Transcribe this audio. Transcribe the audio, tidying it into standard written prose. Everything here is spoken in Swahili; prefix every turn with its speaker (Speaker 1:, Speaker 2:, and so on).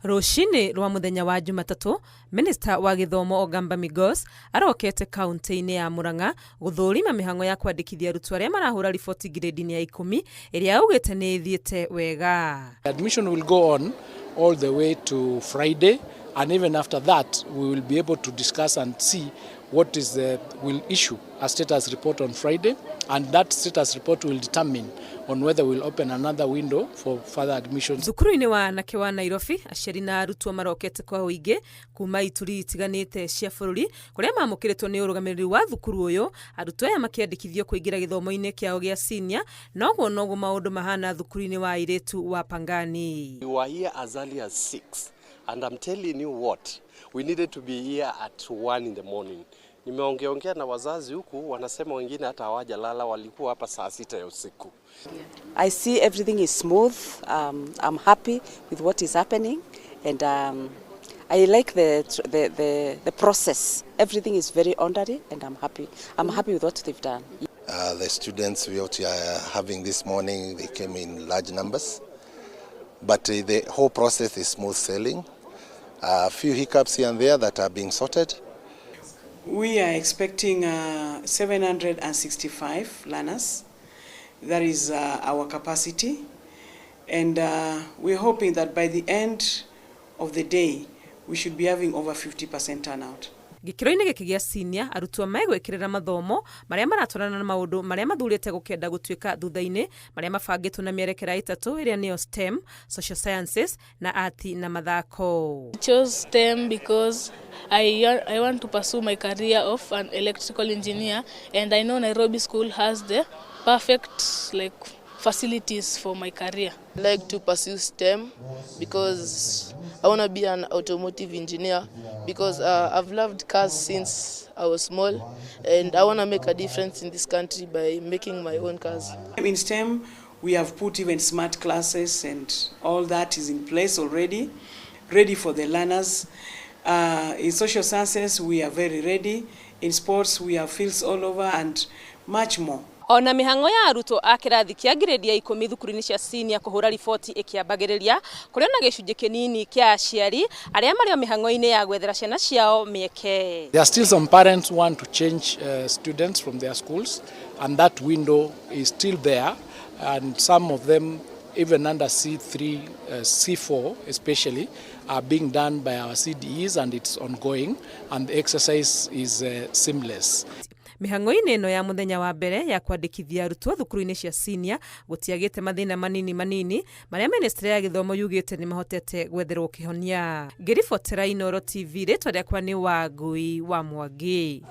Speaker 1: Rushini rwa muthenya wa Jumatatu, Minister wa Githomo Ogamba Migos arokete kaunti-ini ya Murang'a guthurima mihango ya kwandikithia arutwo aria marahura riboti ngirĩndi ya 10 iria augite ni ithiete wega.
Speaker 2: Admission will go on all the way to Friday, and even after that we will be able to discuss and see what is we'll issue a status report on Friday, and that status report will determine on whether we'll open another window for further admissions.
Speaker 1: Thukuru-ini wa anake wa Nairobi, aciari na arutwo marokete kwa uingi kuma ituri itiganite cia bururi kuria mamukiritwo ni urugamiriri wa thukuru uyu, arutwo aya makiandikithio kuingira githomo-ini kiao gia senior, noguo maundu mahana thukuru-ini wa airitu wa Pangani.
Speaker 3: You were here as early as 6, and I'm telling you what, we needed to be here at 1 in the morning. Nimeongea na wazazi huku, wanasema wengine hata hawajalala, walikuwa hapa saa 6 ya usiku.
Speaker 4: I see everything is smooth. I'm happy with what is happening, and I like the process. Everything is very orderly, and I'm happy. I'm happy with what they've done.
Speaker 5: The students we are having this morning, they came in large numbers, but the whole process is smooth sailing. A few hiccups here and there that are being sorted.
Speaker 6: We are expecting 765 learners. That is our capacity, and we're hoping that by the end of the day we should be having over 50% turnout.
Speaker 1: Gikiro-ini giki gia senior, arutwo megwikirira mathomo maria maratwarana na maundu maria mathurite gukenda gutuika thutha-ini maria mabangitwo na mierekera itatu iria niyo STEM, social sciences na art na mathako.
Speaker 7: I chose STEM because I want to pursue my career of an electrical engineer, and I know Nairobi school has the perfect facilities for my career.
Speaker 8: I like to pursue STEM because I want to be an automotive engineer, because I've loved cars since I was small, and I want to make a difference in this country by making my own cars.
Speaker 6: In STEM, we have put even smart classes, and all that is in place already, ready for the learners. In social sciences, we are very ready. In sports, we have fields all over and much more.
Speaker 1: Ona mihango ya arutwo a kirathi kia ngirĩndi ya 10 thukuru-ini cia senior kuhura riboti ikiambagiriria kuria na gicunji kinini kia aciari aria mario mihango-ini ya gwethera ciana ciao mieke.
Speaker 2: There are still some parents who want to change students from their schools, and that window is still there, and some of them even under C3, C4 especially, are being done by our CDEs, and it's ongoing, and the exercise is seamless.
Speaker 1: Mihango-ini ino ya muthenya wa mbere ya kwandikithia arutwo thukuru-ini cia senior gutiagite mathina manini maria ministry ya githomo yugite ni mahotete gwetherwo kihonia. Ngiribotera Inooro TV, ritwa riakwa ni Wangui wa Mwangi.